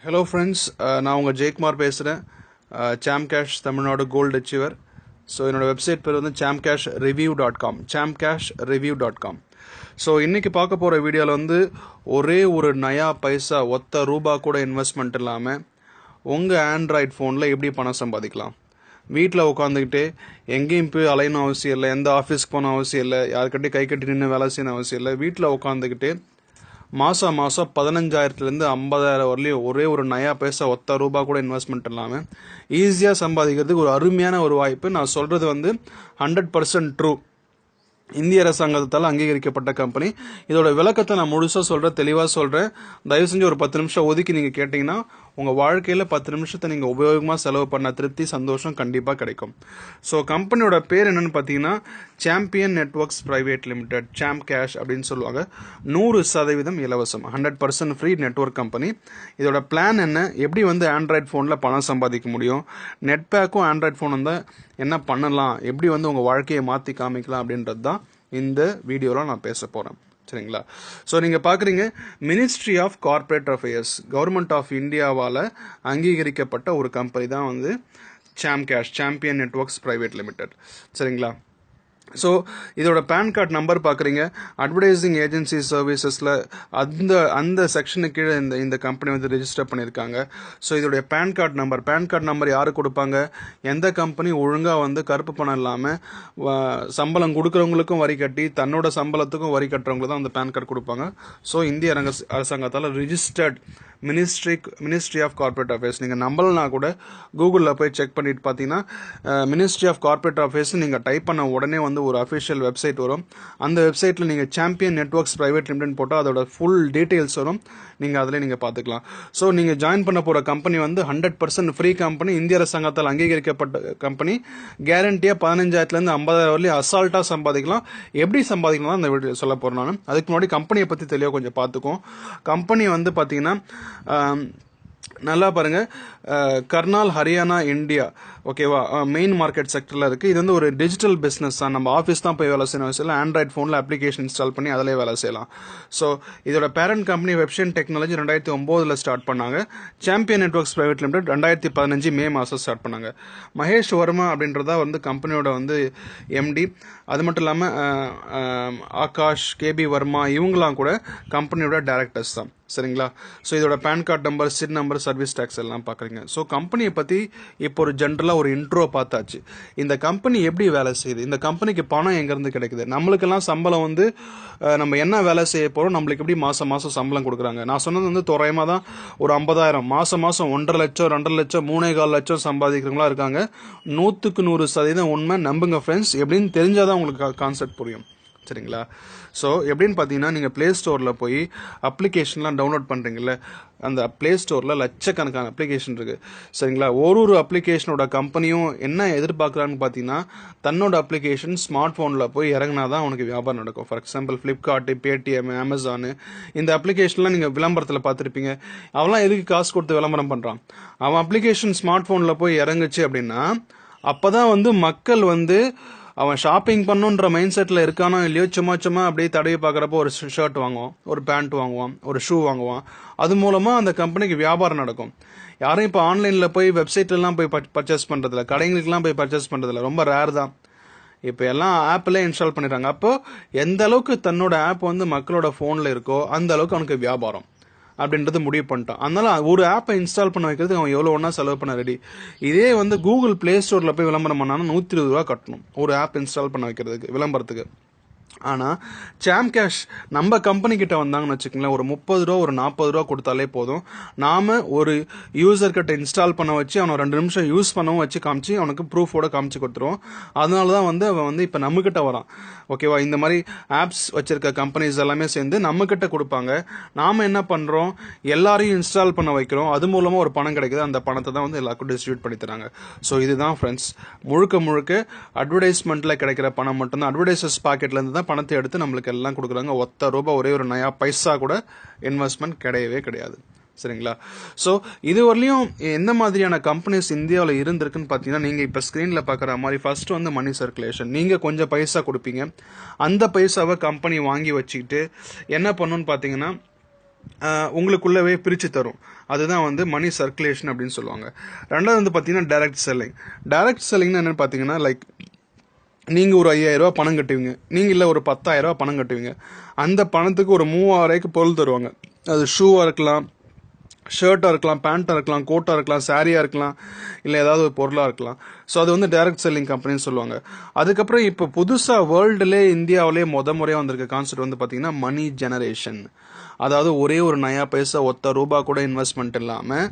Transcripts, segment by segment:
Hello friends, நான் உங்கள் ஜெயக்குமார் பேசுகிறேன். சாம்கேஷ் தமிழ்நாடு கோல்டு அச்சீவர். ஸோ என்னோடய வெப்சைட் பேர் வந்து chamcashreview.com chamcashreview.com. ஸோ இன்றைக்கி பார்க்க போகிற வீடியோவில் வந்து ஒரே ஒரு நயா பைசா ஒத்த ரூபா கூட இன்வெஸ்ட்மெண்ட் இல்லாமல் உங்கள் ஆண்ட்ராய்ட் ஃபோனில் எப்படி பணம் சம்பாதிக்கலாம். வீட்டில் உட்காந்துக்கிட்டு எங்கேயும் போய் அலையணும் அவசியம் இல்லை, எந்த ஆஃபீஸ்க்கு போகணும் அவசியம் இல்லை, யாருக்கிட்டையும் கை கட்டி நின்று வேலை செய்யணும் அவசியம் இல்லை. வீட்டில் உட்காந்துக்கிட்டு மாதம் 15,000 50,000 வரலையும் ஒரே ஒரு நயா பைசா ஒத்த ரூபா கூட இன்வெஸ்ட்மெண்ட் இல்லாமல் ஈஸியாக சம்பாதிக்கிறதுக்கு ஒரு அருமையான ஒரு வாய்ப்பு. நான் சொல்கிறது வந்து 100% ட்ரூ. இந்திய அரசாங்கத்தால் அங்கீகரிக்கப்பட்ட கம்பெனி. இதோட விளக்கத்தை நான் முழுசாக சொல்கிறேன், தெளிவாக சொல்கிறேன். தயவு செஞ்சு ஒரு 10 நிமிஷம் ஒதுக்கி நீங்கள் கேட்டிங்கன்னா உங்கள் வாழ்க்கையில் 10 நிமிஷத்தை நீங்கள் உபயோகமாக செலவு பண்ண திருப்தி சந்தோஷம் கண்டிப்பாக கிடைக்கும். ஸோ கம்பெனியோட பேர் என்னென்னு பார்த்தீங்கன்னா சாம்பியன் நெட்வொர்க்ஸ் பிரைவேட் லிமிடெட், சாம்கேஷ் அப்படின்னு சொல்லுவாங்க. 100% இலவசம், 100% ஃப்ரீ நெட்வொர்க் கம்பெனி. இதோட பிளான் என்ன, எப்படி வந்து ஆண்ட்ராய்ட் ஃபோனில் பணம் சம்பாதிக்க முடியும், நெட் பேக்கும் ஆண்ட்ராய்ட் ஃபோன் வந்து என்ன பண்ணலாம், எப்படி வந்து உங்கள் வாழ்க்கையை மாற்றி காமிக்கலாம் அப்படின்றது தான் இந்த வீடியோவில் நான் பேச போகிறேன். சரிங்களா? ஸோ நீங்கள் பார்க்குறீங்க, Ministry of corporate Affairs, Government of இந்தியாவால் அங்கீகரிக்கப்பட்ட ஒரு கம்பெனி தான் வந்து Samcash, Champion Networks Private Limited. சரிங்களா? ஸோ இதோட பேன் கார்டு நம்பர் பார்க்குறீங்க. அட்வர்டைசிங் ஏஜென்சி சர்வீசஸில் அந்த செக்ஷனுக்கு கீழே இந்த கம்பெனி வந்து ரெஜிஸ்டர் பண்ணியிருக்காங்க. ஸோ இதோடைய பேன் கார்டு நம்பர் யாரு கொடுப்பாங்க? எந்த கம்பெனி ஒழுங்காக வந்து கருப்பு பணம் இல்லாமல் சம்பளம் கொடுக்குறவங்களுக்கும் வரி கட்டி தன்னோட சம்பளத்துக்கும் வரி கட்டுறவங்களுக்கு தான் அந்த பேன் கார்டு கொடுப்பாங்க. ஸோ இந்திய அரசாங்கத்தால் registered ministry of corporate affairs. நீங்கள் நம்பலனா கூட கூகுளில் போய் செக் பண்ணிட்டு பார்த்தீங்கன்னா மினிஸ்ட்ரி ஆஃப் கார்ப்பரேட் அஃபேர்ஸ் நீங்கள் டைப் பண்ண உடனே வந்து ஒரு அஃபிஷியல் வெப்சைட் வரும். அந்த வெப்சைட்டில் நீங்கள் சாம்பியன் நெட்வொர்க்ஸ் பிரைவேட் லிமிடெட் போட்டால் அதோட ஃபுல் டீட்டெயில்ஸ் வரும். நீங்கள் அதில் நீங்கள் பார்த்துக்கலாம். ஸோ நீங்கள் ஜாயின் பண்ண போகிற கம்பெனி வந்து 100% ஃப்ரீ கம்பெனி, இந்திய அரசாங்கத்தால் அங்கீகரிக்கப்பட்ட கம்பெனி. கேரண்டியாக 15,000 50,000 வரலையும் அசால்ட்டாக சம்பாதிக்கலாம். எப்படி சம்பாதிக்கலாம் அந்த வீடியோ சொல்ல போகிறேன் நான். அதுக்கு முன்னாடி கம்பெனியை பற்றி தெளிவாக கொஞ்சம் பார்த்துக்கோம். கம்பெனி வந்து பார்த்தீங்கன்னா நல்லா பாருங்க, கர்னால் ஹரியானா இந்தியா, ஓகேவா, மெயின் மார்க்கெட் செக்டரில் இருக்குது. இது வந்து ஒரு டிஜிட்டல் பிஸ்னஸ் தான். நம்ம ஆஃபீஸ் தான் போய் வேலை செய்யணும் அவசியம் இல்லை, ஆண்ட்ராய்ட் ஃபோனில் அப்ளிகேஷன் இன்ஸ்டால் பண்ணி அதிலே வேலை செய்யலாம். ஸோ இதோட parent company website technology 2009 start பண்ணாங்க. சாம்பியன் நெட்வொர்க்ஸ் பிரைவேட் லிமிடெட் 2015 மே மாதம் ஸ்டார்ட் பண்ணாங்க. மகேஷ் வர்மா அப்படின்றதா வந்து கம்பெனியோட வந்து எம்டி. அது மட்டும் இல்லாமல் ஆகாஷ், கேபி வர்மா இவங்களாம் கூட கம்பெனியோட டைரக்டர்ஸ் தான். சரிங்களா? ஸோ இதோட பேன் கார்டு நம்பர், சிட் நம்பர், சர்வீஸ் டேக்ஸ் எல்லாம் பார்க்குறீங்க. ஸோ கம்பெனியை பற்றி இப்போ ஒரு ஜென்ரலாக ஒரு இன்ட்ரோ பார்த்தாச்சு. இந்த கம்பெனி எப்படி வேலை செய்யுது, இந்த கம்பெனிக்கு பணம் எங்கேருந்து கிடைக்குது, நம்மளுக்கெல்லாம் சம்பளம் வந்து நம்ம என்ன வேலை செய்ய போகிறோம், நம்மளுக்கு எப்படி மாதம் மாதம் சம்பளம் கொடுக்குறாங்க. நான் சொன்னது வந்து தோராயமாக தான் ஒரு 50,000 மாதம் 1.5 லட்சம் 2.5 லட்சம் 3.25 லட்சம் சம்பாதிக்கிறவங்களா இருக்காங்க. 100% உண்மை, நம்புங்க ஃப்ரெண்ட்ஸ். எப்படின்னு தெரிஞ்சாதான் உங்களுக்கு கான்செப்ட் புரியும். சரிங்களா? ஸோ எப்படின்னு பார்த்தீங்கன்னா, நீங்கள் ப்ளே ஸ்டோரில் போய் அப்ளிகேஷன்லாம் டவுன்லோட் பண்ணுறீங்கல்ல, அந்த ப்ளே ஸ்டோரில் லட்சக்கணக்கான அப்ளிகேஷன் இருக்குது. சரிங்களா? ஒரு அப்ளிகேஷனோட கம்பெனியும் என்ன எதிர்பார்க்குறான்னு பார்த்தீங்கன்னா, தன்னோட அப்ளிகேஷன் ஸ்மார்ட் ஃபோனில் போய் இறங்கினா தான் அவனுக்கு வியாபாரம் நடக்கும். For example Flipkart, Paytm, Amazon, இந்த அப்ளிகேஷன்லாம் நீங்கள் விளம்பரத்தில் பார்த்துருப்பீங்க. அவன்லாம் எதுக்கு காசு கொடுத்து விளம்பரம் பண்ணுறான்? அவன் அப்ளிகேஷன் ஸ்மார்ட் ஃபோனில் போய் இறங்குச்சு அப்படின்னா அப்போ தான் வந்து மக்கள் வந்து அவன் ஷாப்பிங் பண்ணுன்ற மைண்ட் செட்டில் இருக்கானோ இல்லையோ, சும்மா அப்படியே தடவி பார்க்குறப்போ ஒரு ஷர்ட் வாங்குவான், ஒரு பேண்ட் வாங்குவான், ஒரு ஷூ வாங்குவான். அது மூலமாக அந்த கம்பெனிக்கு வியாபாரம் நடக்கும். யாரும் இப்போ ஆன்லைனில் போய் வெப்சைட்லாம் போய் பர்ச்சேஸ் பண்ணுறதில்ல, கடைங்களுக்கெல்லாம் போய் பர்ச்சேஸ் பண்ணுறதில்ல, ரொம்ப ரேர் தான். இப்போ எல்லாம் ஆப்பில் இன்ஸ்டால் பண்ணிடுறாங்க. அப்போது எந்த அளவுக்கு தன்னோட ஆப் வந்து மக்களோட ஃபோனில் இருக்கோ அந்த அளவுக்கு அவனுக்கு வியாபாரம் அப்படின்றது முடிவு பண்ணிட்டான். அதனால ஒரு ஆப்பை இன்ஸ்டால் பண்ண வைக்கிறதுக்கு அவன் எவ்வளோ ஒன்றா செலவு பண்ண ரெடி. இதே வந்து கூகுள் ப்ளே ஸ்டோரில் போய் விளம்பரம் பண்ணாலும் 120 ரூபா கட்டணும் ஒரு ஆப் இன்ஸ்டால் பண்ண வைக்கிறதுக்கு, விளம்பரத்துக்கு. ஆனால் சாம்கேஷ் நம்ம கம்பெனி கிட்ட வந்தாங்கன்னு வச்சுக்கோங்களேன், ஒரு 30 ரூபா ஒரு 40 ரூபா கொடுத்தாலே போதும். நாம் ஒரு யூசர் கிட்ட இன்ஸ்டால் பண்ண வச்சு அவனை 2 நிமிஷம் யூஸ் பண்ணவும் வச்சு காமிச்சு அவனுக்கு ப்ரூஃபோட காமிச்சு கொடுத்துருவோம். அதனால தான் வந்து அவன் வந்து இப்போ நம்மக்கிட்ட வரான். ஓகேவா? இந்த மாதிரி ஆப்ஸ் வச்சிருக்க கம்பெனிஸ் எல்லாமே சேர்ந்து நம்மக்கிட்ட கொடுப்பாங்க. நாம் என்ன பண்ணுறோம், எல்லாரையும் இன்ஸ்டால் பண்ண வைக்கிறோம். அது மூலமாக ஒரு பணம் கிடைக்குது. அந்த பணத்தை தான் வந்து எல்லாருக்கும் டிஸ்ட்ரிபியூட் பண்ணி தராங்க. ஸோ இதுதான் ஃப்ரெண்ட்ஸ், முழுக்க அட்வர்டைஸ்மெண்ட்டில் கிடைக்கிற பணம் மட்டும்தான். அட்வர்டைசர்ஸ் பாக்கெட்லேருந்து தான் பணத்தை எடுத்து நம்மளுக்கு எல்லாம் கொடுக்குறாங்க. ஒத்த ரூபா ஒரே ஒரு நயா பைசா கூட இன்வெஸ்ட்மெண்ட் கிடையவே கிடையாது. சரிங்களா? ஸோ இது வரலையும் எந்த மாதிரியான கம்பெனிஸ் இந்தியாவில் இருந்திருக்குன்னு பார்த்தீங்கன்னா, நீங்கள் இப்போ ஸ்க்ரீனில் பார்க்குற மாதிரி ஃபர்ஸ்ட் வந்து மணி சர்க்குலேஷன். நீங்கள் கொஞ்சம் பைசா கொடுப்பீங்க, அந்த பைசாவை கம்பெனி வாங்கி வச்சுக்கிட்டு என்ன பண்ணுன்னு பார்த்தீங்கன்னா, உங்களுக்குள்ளவே பிரித்து தரும். அதுதான் வந்து மணி சர்க்குலேஷன் அப்படின்னு சொல்லுவாங்க. ரெண்டாவது வந்து பார்த்தீங்கன்னா டைரக்ட் செல்லிங். டைரக்ட் செல்லிங்னா என்னென்னு பார்த்தீங்கன்னா, லைக் நீங்கள் ஒரு 5000 ரூபா பணம் கட்டுவீங்க, நீங்கள் இல்லை ஒரு 10,000 ரூபா பணம் கட்டுவீங்க. அந்த பணத்துக்கு ஒரு 3000 ரூபாய்க்கு பொருள் தருவாங்க. அது ஷூவாக இருக்கலாம், ஷர்ட்டாக இருக்கலாம், பேண்ட்டாக இருக்கலாம், கோட்டாக இருக்கலாம், சாரியாக இருக்கலாம், இல்லை ஏதாவது ஒரு பொருளாக இருக்கலாம். ஸோ அது வந்து டைரக்ட் செல்லிங் கம்பெனின்னு சொல்லுவாங்க. அதுக்கப்புறம் இப்போ புதுசாக வேர்ல்டுலே இந்தியாவிலே முறையாக வந்திருக்க கான்செப்ட் வந்து பார்த்தீங்கன்னா மணி ஜெனரேஷன். அதாவது ஒரே ஒரு நயா பைசா ஒத்த ரூபா கூட இன்வெஸ்ட்மெண்ட் இல்லாமல்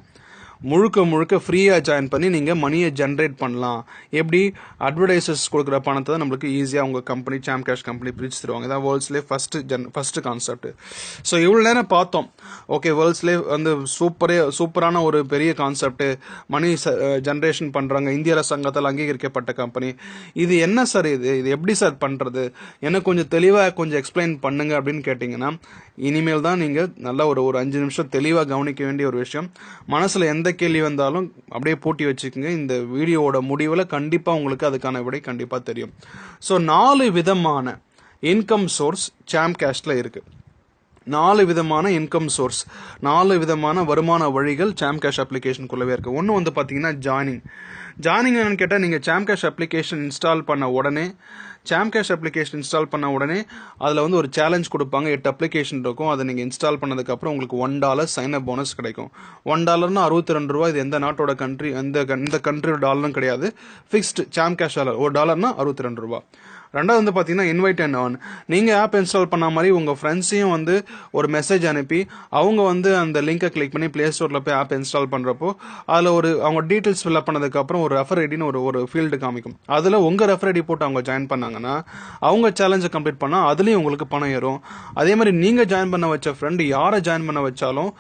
முழுக்க ஃப்ரீயாக ஜாயின் பண்ணி நீங்கள் மணியை ஜென்ரேட் பண்ணலாம். எப்படி அட்வர்டைசர்ஸ் கொடுக்குற பணத்தை தான் நம்மளுக்கு ஈஸியாக உங்கள் கம்பெனி சாம் கேஷ் கம்பெனி பிரித்து தருவாங்க. இதான் வேர்ல்ட்ஸ்லேயே ஃபஸ்ட்டு கான்செப்ட். ஸோ இவ்வளோ நேரம் பார்த்தோம். ஓகே, வேர்ல்ட்ஸ்லேயே வந்து சூப்பரான ஒரு பெரிய கான்செப்ட் மணி ஜென்ரேஷன் பண்ணுறாங்க, இந்திய அரசாங்கத்தால் அங்கீகரிக்கப்பட்ட கம்பெனி. இது என்ன சார், இது எப்படி சார் பண்ணுறது, எனக்கு கொஞ்சம் தெளிவாக கொஞ்சம் எக்ஸ்பிளைன் பண்ணுங்க அப்படின்னு கேட்டிங்கன்னா, இனிமேல் தான் நீங்கள் நல்லா ஒரு 5 நிமிஷம் தெளிவாக கவனிக்க வேண்டிய ஒரு விஷயம். மனசில் எந்த கேள்வி வந்தாலும் அப்படியே பூட்டி வச்சுக்கோங்க. இந்த வீடியோவோட முடிவில் கண்டிப்பாக உங்களுக்கு அதுக்கான விடை கண்டிப்பாக தெரியும். ஸோ 4 விதமான இன்கம் சோர்ஸ் சாம் கேஷ்ல இருக்குது. 4 விதமான இன்கம் சோர்ஸ், 4 விதமான வருமான வழிகள் சாம் கேஷ் அப்ளிகேஷனுக்குள்ளவே இருக்குது. ஒன்று வந்து பார்த்தீங்கன்னா ஜாயினிங் என்னன்னு கேட்டால், நீங்கள் சாம் கேஷ் அப்ளிகேஷன் இன்ஸ்டால் பண்ண உடனே அதில் வந்து ஒரு சேலஞ்ச் கொடுப்பாங்க. 8 அப்ளிகேஷன் இருக்கும். அதை நீங்கள் இன்ஸ்டால் பண்ணதுக்கப்புறம் உங்களுக்கு $1 சைன் அப் போனஸ் கிடைக்கும். $1 62 ரூபா. இது எந்த நாட்டோட கண்ட்ரி, இந்த கண்ட்ரியோட டாலரும் கிடையாது. ஃபிக்ஸ்டு சாம் கேஷ் டாலர். $1 62 ரூபா. ரெண்டாவது வந்து பார்த்தீங்கன்னா இன்வைட் அண்ட் ஏர்ன். நீங்கள் ஆப் இன்ஸ்டால் பண்ண மாதிரி உங்கள் ஃப்ரெண்ட்ஸையும் வந்து ஒரு மெசேஜ் அனுப்பி அவங்க வந்து அந்த லிங்கை கிளிக் பண்ணி ப்ளே ஸ்டோரில் போய் ஆப் இன்ஸ்டால் பண்ணுறப்போ அதில் அவங்க டீட்டெயில்ஸ் ஃபில்அப் பண்ணதுக்கப்புறம் ஒரு ரெஃபர் ஐடின்னு ஒரு ஃபீல்டு காமிக்கும். அதில் உங்கள் ரெஃபர் ஐடி போட்டு அவங்க ஜாயின் பண்ணாங்கன்னா அவங்க சேலஞ்சை கம்ப்ளீட் பண்ணால் அதுலேயும் உங்களுக்கு பணம் ஏறும். அதே மாதிரி நீங்கள் ஜாயின் பண்ண வச்ச ஃப்ரெண்டு யாரை ஜாயின் பண்ண வச்சாலும்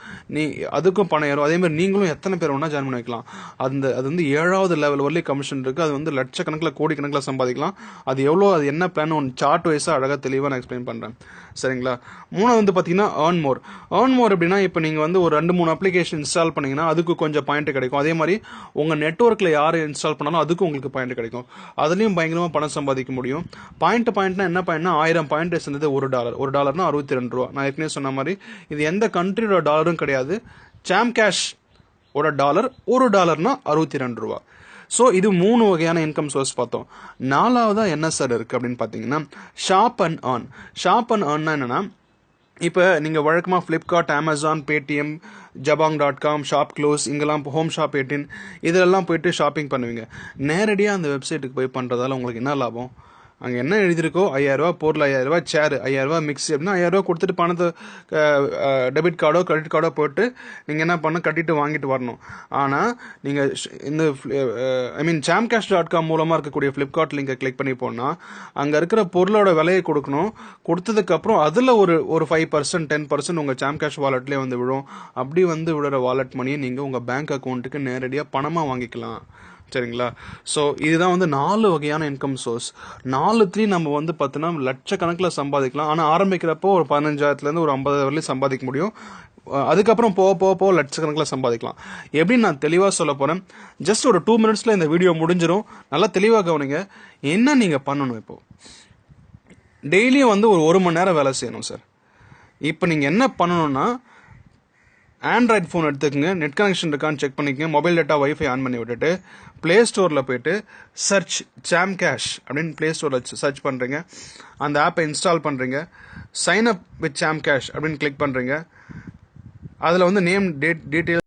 அதுக்கும் பணம் ஏறும். அதே மாதிரி நீங்களும் எத்தனை பேர் வேணால் ஜாயின் பண்ண வைக்கலாம். அது வந்து 7வது லெவல் வரலையும் கமிஷன் இருக்குது. அது வந்து லட்சக்கணக்கில் கோடிக்கணக்கில் சம்பாதிக்கலாம். அது எவ்வளோ, அது என்ன பிளான், ஒன்று சார்ட் வைஸாக அழகாக தெளிவாக நான் எக்ஸ்பிளைன் பண்ணுறேன். சரிங்களா? 3 வந்து பார்த்தீங்கன்னா ஏர்ன் மோர் அப்படின்னா, இப்போ நீங்கள் வந்து ஒரு 2-3 அப்ளிகேஷன் இன்ஸ்டால் பண்ணீங்கன்னா அதுக்கு கொஞ்சம் பாயிண்ட் கிடைக்கும். அதே மாதிரி உங்கள் நெட்ஒர்க்கில் யார் இன்ஸ்டால் பண்ணாலும் அதுக்கும் உங்களுக்கு பாயிண்ட் கிடைக்கும். அதுலேயும் பயங்கரமாக பணம் சம்பாதிக்க முடியும். பாயிண்ட்னா என்ன பாயிண்ட்னா, 1000 பாயிண்ட் சேர்ந்தது $1. $1னா 62 ரூபா. நான் ஏற்கனவே சொன்ன மாதிரி இது எந்த கண்ட்ரியோட டாலரும் கிடையாது. சாம் கேஷ் ஓட டாலர் $1னா 62 ரூபா. ஸோ இது 3 வகையான இன்கம் சோர்ஸ் பார்த்தோம். 4வதா என்ன சார் இருக்குது அப்படின்னு பார்த்தீங்கன்னா ஷாப் அண்ட் ஏர்ன்னா என்னென்னா, இப்போ நீங்கள் வழக்கமாக ஃப்ளிப்கார்ட், அமேசான், பேடிஎம், ஜபாங்.com, ஷாப் க்ளோஸ், இங்கெல்லாம் ஹோம் ஷாப் 18 இதெல்லாம் போயிட்டு ஷாப்பிங் பண்ணுவீங்க. நேரடியாக அந்த வெப்சைட்டுக்கு போய் பண்ணுறதால உங்களுக்கு என்ன லாபம்? அங்கே என்ன எழுதியிருக்கோ 5000 ரூபா பொருள், 5000 ரூபா சேர், 5000 ரூபா மிக்ஸி அப்படின்னா 5000 ரூபா கொடுத்துட்டு பணத்தை டெபிட் கார்டோ கிரெடிட் கார்டோ போட்டு நீங்கள் என்ன பண்ண கட்டிட்டு வாங்கிட்டு வரணும். ஆனால் நீங்கள் இந்த chamcash.com மூலமாக இருக்கக்கூடிய ஃப்ளிப்கார்ட் லிங்கை கிளிக் பண்ணி போனால் அங்கே இருக்கிற பொருளோட விலையை கொடுக்கணும். கொடுத்ததுக்கப்புறம் அதில் ஒரு 5% 10% உங்கள் சாம்கேஷ் வாலெட்லேயே வந்து விழும். அப்படி வந்து விழுற வாலெட் மணியை நீங்கள் உங்கள் பேங்க் அக்கௌண்ட்டுக்கு நேரடியாக பணமாக வாங்கிக்கலாம். சரிங்களா? ஸோ இதுதான் வந்து 4 வகையான இன்கம் சோர்ஸ். 4த்துலேயும் நம்ம வந்து பார்த்தோன்னா லட்சக்கணக்கில் சம்பாதிக்கலாம். ஆனால் ஆரம்பிக்கிறப்போ ஒரு 15,000லேருந்து ஒரு 50,000 வரையும் சம்பாதிக்க முடியும். அதுக்கப்புறம் போக லட்சக்கணக்கில் சம்பாதிக்கலாம். எப்படின்னு நான் தெளிவாக சொல்ல போகிறேன். ஜஸ்ட் ஒரு 2 மினிட்ஸில் இந்த வீடியோ முடிஞ்சிடும். நல்லா தெளிவாக கவனிங்க. என்ன நீங்கள் பண்ணணும், இப்போது டெய்லியும் வந்து ஒரு மணி நேரம் வேலை செய்யணும் சார். இப்போ நீங்கள் என்ன பண்ணணும்னா, ஆண்ட்ராய்ட் ஃபோன் எடுத்துக்கங்க, நெட் கனெக்ஷன் இருக்கான்னு செக் பண்ணிக்கங்க, மொபைல் டேட்டா வைஃபை ஆன் பண்ணி விட்டுட்டு ப்ளே ஸ்டோரில் போய்ட்டு சர்ச் சாம் கேஷ் அப்படின்னு ப்ளே ஸ்டோரில் சர்ச் பண்ணுறீங்க. அந்த ஆப்பை இன்ஸ்டால் பண்ணுறீங்க. Sign up with Sam Cash அப்படின்னு கிளிக் பண்ணுறீங்க. அதில் வந்து நேம் டீட்டெயில்